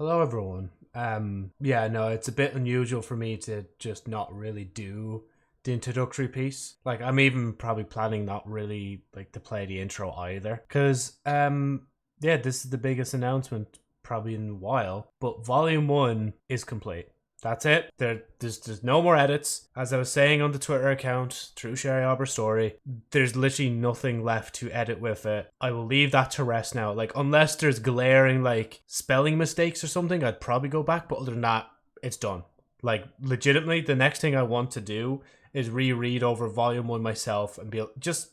Hello, everyone. Yeah, no, it's a bit unusual for me to just not really do the introductory piece. Like, I'm even probably planning not really like to play the intro either, because yeah, this is the biggest announcement probably in a while. But Volume One is complete. That's it. There's no more edits. As I was saying on the Twitter account, through Sherry Aweber story, there's literally nothing left to edit with it. I will leave that to rest now. Like, unless there's glaring, like, spelling mistakes or something, I'd probably go back. But other than that, it's done. Like, legitimately, the next thing I want to do is reread over volume one myself and be just,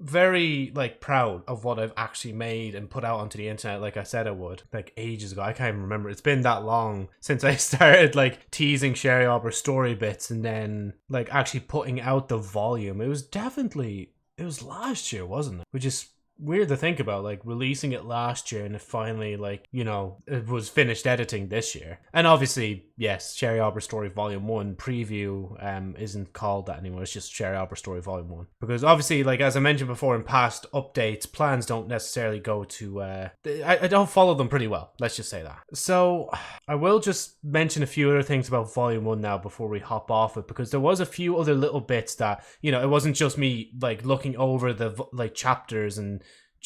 very like proud of what I've actually made and put out onto the internet like I said I would, like ages ago. I can't even remember. It's been that long since I started like teasing Sherry Aweber story bits and then like actually putting out the volume. It was last year, wasn't it? Which is weird to think about, like releasing it last year and it finally it was finished editing this year. And obviously, yes, Sherry Aweber Story Volume 1 preview isn't called that anymore. It's just Sherry Aweber Story Volume 1. Because obviously, like as I mentioned before in past updates, plans don't necessarily go to I don't follow them pretty well, let's just say that. So I will just mention a few other things about Volume 1 now before we hop off it, because there was a few other little bits that, it wasn't just me like looking over the like chapters and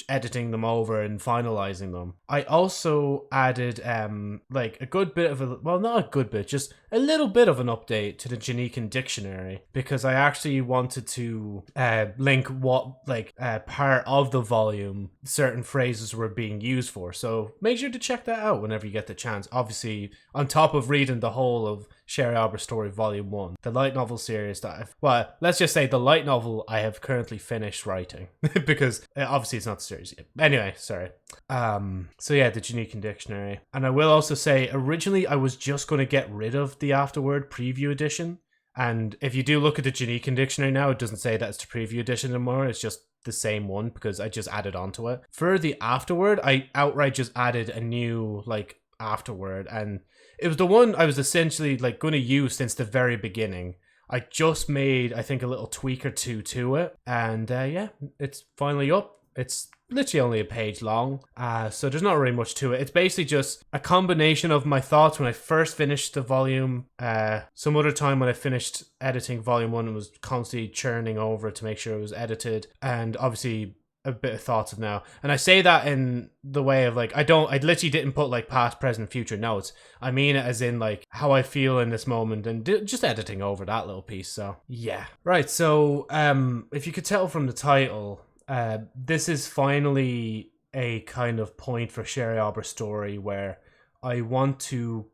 editing them over and finalizing them. I also added like a good bit of not a good bit, just a little bit of an update to the Janikin dictionary, because I actually wanted to link what part of the volume certain phrases were being used for. So make sure to check that out whenever you get the chance. Obviously, on top of reading the whole of Sherry Aweber Story Volume 1, the light novel series let's just say the light novel I have currently finished writing because obviously it's not the series yet. Anyway, sorry. So yeah, the Janikin dictionary. And I will also say, originally I was just going to get rid of the Afterword preview edition. And if you do look at the Janikin dictionary now, it doesn't say that it's the preview edition anymore. It's just the same one because I just added onto it. For the Afterword, I outright just added a new Afterword, and it was the one I was essentially going to use since the very beginning. I just made, I think, a little tweak or two to it, and yeah, it's finally up. It's literally only a page long, so there's not really much to it. It's basically just a combination of my thoughts when I first finished the volume, some other time when I finished editing volume 1 and was constantly churning over to make sure it was edited, and obviously a bit of thoughts of now. And I say that in the way of I literally didn't put past, present, future notes. I mean it as in how I feel in this moment and just editing over that little piece. So yeah. Right, so if you could tell from the title, this is finally a kind of point for Sherry Aweber Story where I want to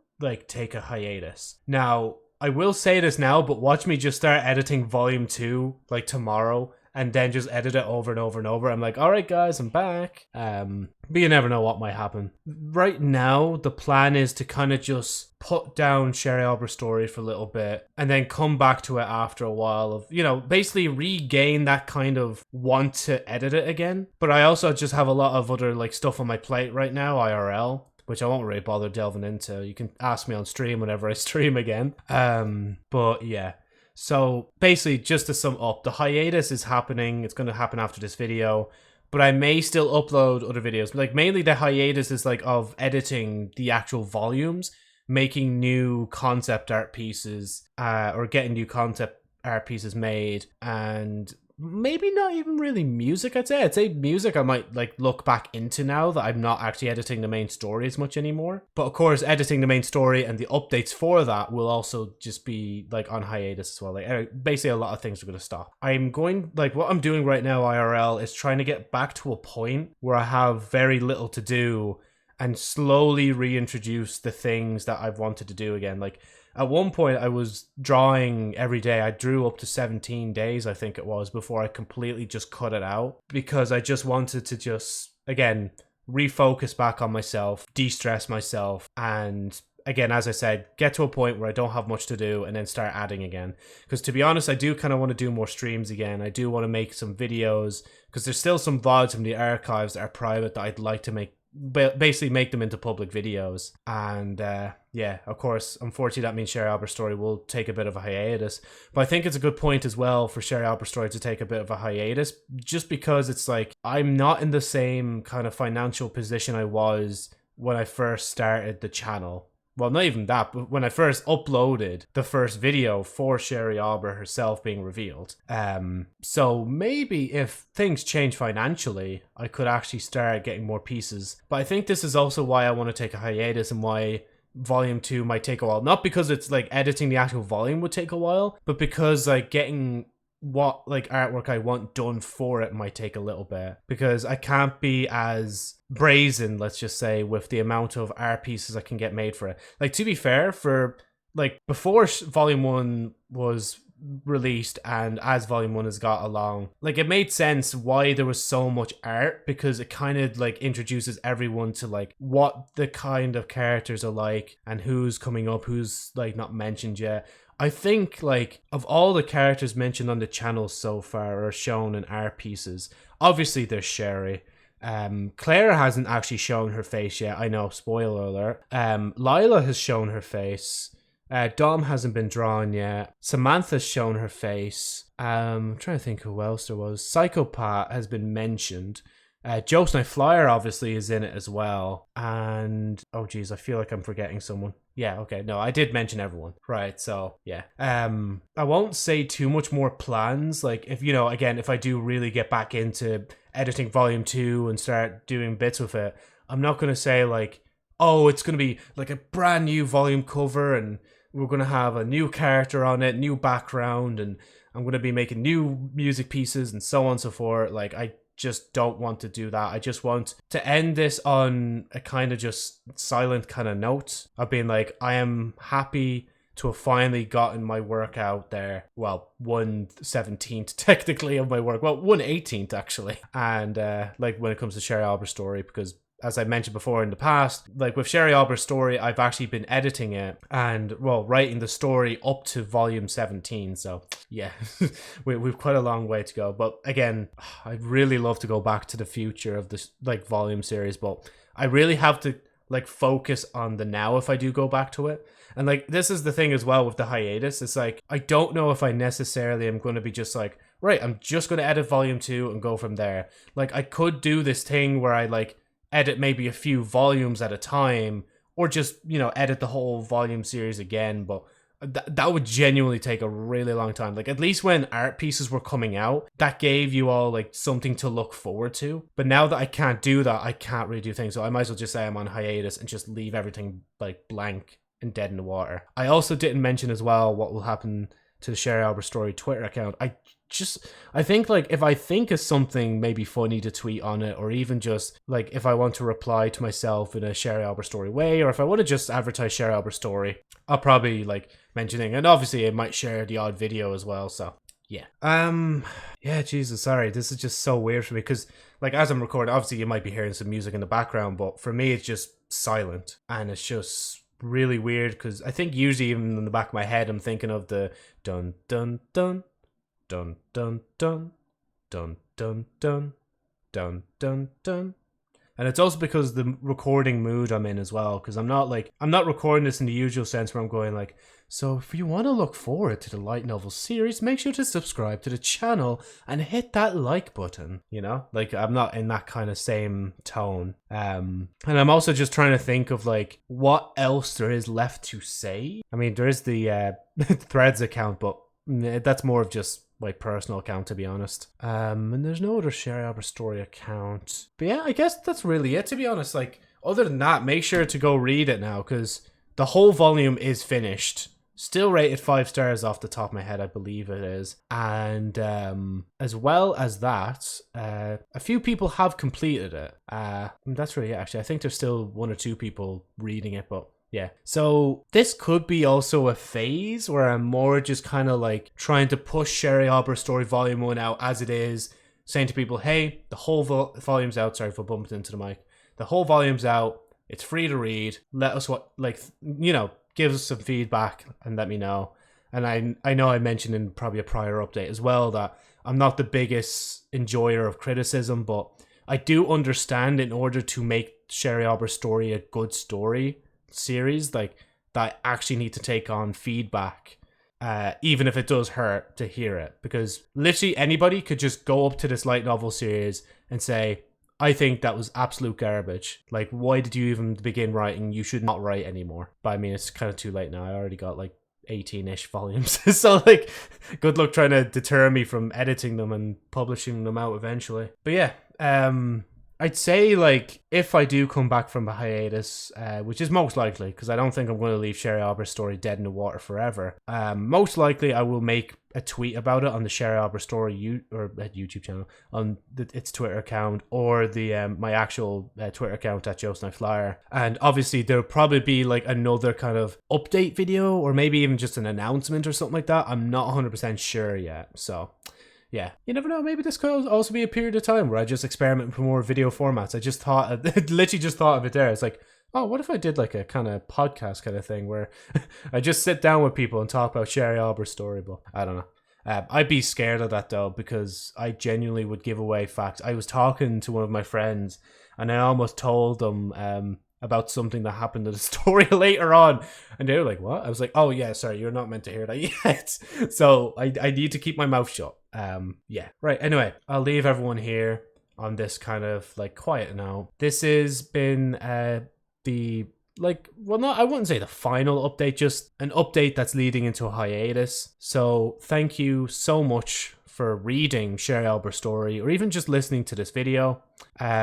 take a hiatus. Now, I will say this now, but watch me just start editing volume 2 tomorrow, and then just edit it over and over and over. I'm like, all right, guys, I'm back. But you never know what might happen. Right now, the plan is to kind of just put down Sherry Aweber Story for a little bit and then come back to it after a while of, basically regain that kind of want to edit it again. But I also just have a lot of other stuff on my plate right now, IRL, which I won't really bother delving into. You can ask me on stream whenever I stream again. But yeah. So basically, just to sum up, the hiatus is happening. It's going to happen after this video, but I may still upload other videos. Mainly the hiatus is of editing the actual volumes, making new concept art pieces, or getting new concept art pieces made, and maybe not even really music. I'd say music I might look back into now that I'm not actually editing the main story as much anymore. But of course, editing the main story and the updates for that will also just be on hiatus as well. Basically a lot of things are going to stop. I'm going what I'm doing right now IRL is trying to get back to a point where I have very little to do and slowly reintroduce the things that I've wanted to do again. At one point, I was drawing every day. I drew up to 17 days, I think it was, before I completely just cut it out, because I just wanted to just, again, refocus back on myself, de-stress myself, and again, as I said, get to a point where I don't have much to do and then start adding again. Because to be honest, I do kind of want to do more streams again. I do want to make some videos, because there's still some VODs from the archives that are private that I'd like to basically make them into public videos. And yeah, of course, unfortunately that means Sherry Aweber Story will take a bit of a hiatus, but I think it's a good point as well for Sherry Aweber Story to take a bit of a hiatus, just because it's I'm not in the same kind of financial position I was when I first started the channel. Well, not even that, but when I first uploaded the first video for Sherry Aweber herself being revealed. So maybe if things change financially, I could actually start getting more pieces. But I think this is also why I want to take a hiatus and why volume 2 might take a while. Not because it's like editing the actual volume would take a while, but because like getting what like artwork I want done for it might take a little bit, because I can't be as brazen, let's just say, with the amount of art pieces I can get made for it. Like, to be fair, for like before volume 1 was released and as volume 1 has got along, like it made sense why there was so much art, because it kind of like introduces everyone to like what the kind of characters are like and who's coming up, who's like not mentioned yet. I think like of all the characters mentioned on the channel so far or shown in art pieces, obviously there's Sherry. Claire hasn't actually shown her face yet. I know, spoiler alert. Lila has shown her face. Dom hasn't been drawn yet. Samantha's shown her face. I'm trying to think who else there was. Psychopath has been mentioned. Joe's Night Flyer obviously is in it as well. And oh geez, I feel like I'm forgetting someone. Yeah, okay, no, I did mention everyone. Right, so yeah. I won't say too much more plans. Like, if, you know, again, if I do really get back into editing volume 2 and start doing bits with it, I'm not going to say like, oh, it's going to be like a brand new volume cover and we're going to have a new character on it, new background, and I'm going to be making new music pieces and so on and so forth. Like, I just don't want to do that. I just want to end this on a kind of just silent kind of note of being like, I am happy to have finally gotten my work out there. Well, 1/17th technically of my work. Well, 1/18th actually. And like when it comes to Sherry Aweber's story, because as I mentioned before in the past, like with Sherry Aweber's story, I've actually been editing it and, well, writing the story up to volume 17. So yeah, we've quite a long way to go. But again, I'd really love to go back to the future of this like volume series, but I really have to like focus on the now if I do go back to it. And like, this is the thing as well with the hiatus. It's like, I don't know if I necessarily am going to be just like, right, I'm just going to edit volume 2 and go from there. Like, I could do this thing where I like edit maybe a few volumes at a time, or just, you know, edit the whole volume series again, but that would genuinely take a really long time. Like, at least when art pieces were coming out, that gave you all like something to look forward to. But now that I can't do that, I can't really do things, so I might as well just say I'm on hiatus and just leave everything like blank and dead in the water. I also didn't mention as well what will happen to the Sherry Aweber Story Twitter account. I think like if I think of something maybe funny to tweet on it, or even just like if I want to reply to myself in a Sherry Aweber Story way, or if I want to just advertise Sherry Aweber Story, I'll probably like mentioning, and obviously it might share the odd video as well. So yeah. Yeah, Jesus, sorry, this is just so weird for me, because like as I'm recording, obviously you might be hearing some music in the background, but for me it's just silent, and it's just really weird, because I think usually even in the back of my head I'm thinking of the dun dun dun dun dun dun dun dun dun dun dun dun. And it's also because the recording mood I'm in as well, because I'm not recording this in the usual sense where I'm going like, so if you want to look forward to the light novel series, make sure to subscribe to the channel and hit that like button, you know? Like, I'm not in that kind of same tone. And I'm also just trying to think of like what else there is left to say. I mean, there is the Threads account, but that's more of just my personal account, to be honest. And there's no other Sherry Aweber Story account. But yeah, I guess that's really it, to be honest. Like, other than that, make sure to go read it now, because the whole volume is finished. Still rated 5 stars off the top of my head, I believe it is. And as well as that, a few people have completed it. That's really it, actually. I think there's still 1 or 2 people reading it, but yeah. So this could be also a phase where I'm more just kind of like trying to push Sherry Aweber Story Volume 1 out as it is, saying to people, hey, the whole volume's out. Sorry if I bumped into the mic. The whole volume's out. It's free to read. Let us give us some feedback and let me know. And I know I mentioned in probably a prior update as well that I'm not the biggest enjoyer of criticism, but I do understand in order to make Sherry Aweber Story a good story series, like, that I actually need to take on feedback, even if it does hurt to hear it, because literally anybody could just go up to this light novel series and say, I think that was absolute garbage. Like, why did you even begin writing? You should not write anymore. But I mean, it's kind of too late now. I already got like 18-ish volumes. So like, good luck trying to deter me from editing them and publishing them out eventually. But yeah, I'd say, like, if I do come back from a hiatus, which is most likely, because I don't think I'm going to leave Sherry Aweber's story dead in the water forever, most likely I will make a tweet about it on the Sherry Aweber story YouTube channel, on its Twitter account, or the my actual Twitter account at JoeSnipesLiar. And obviously there'll probably be like another kind of update video, or maybe even just an announcement or something like that. I'm not 100% sure yet, so... yeah, you never know. Maybe this could also be a period of time where I just experiment with more video formats. I just thought, literally just thought of it there. It's like, oh, what if I did like a kind of podcast kind of thing where I just sit down with people and talk about Sherry Aweber's story? But I don't know. I'd be scared of that though, because I genuinely would give away facts. I was talking to one of my friends and I almost told them about something that happened in the story later on, and they were like, what? I was like, oh yeah, sorry, you're not meant to hear that yet. So I need to keep my mouth shut. Yeah, right. Anyway, I'll leave everyone here on this kind of like quiet note. This has been the like, well, not, I wouldn't say the final update, just an update that's leading into a hiatus. So thank you so much for reading Sherry Aweber's story, or even just listening to this video.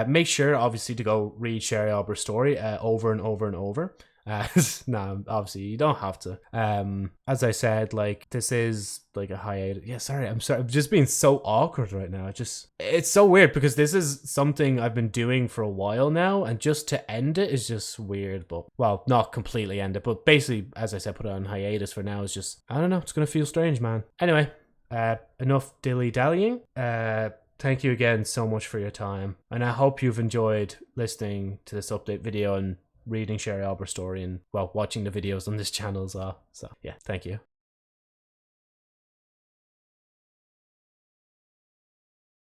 Make sure, obviously, to go read Sherry Aweber's story over and over and over. No, obviously, you don't have to. As I said, like, this is like a hiatus. Yeah, sorry, I'm sorry. I'm just being so awkward right now. It's so weird, because this is something I've been doing for a while now, and just to end it is just weird. But, well, not completely end it, but basically, as I said, put it on hiatus for now is just, I don't know, it's gonna feel strange, man. Anyway, enough dilly-dallying. Thank you again so much for your time, and I hope you've enjoyed listening to this update video and reading Sherry Aweber's story, and, well, watching the videos on this channel as well. So yeah, thank you.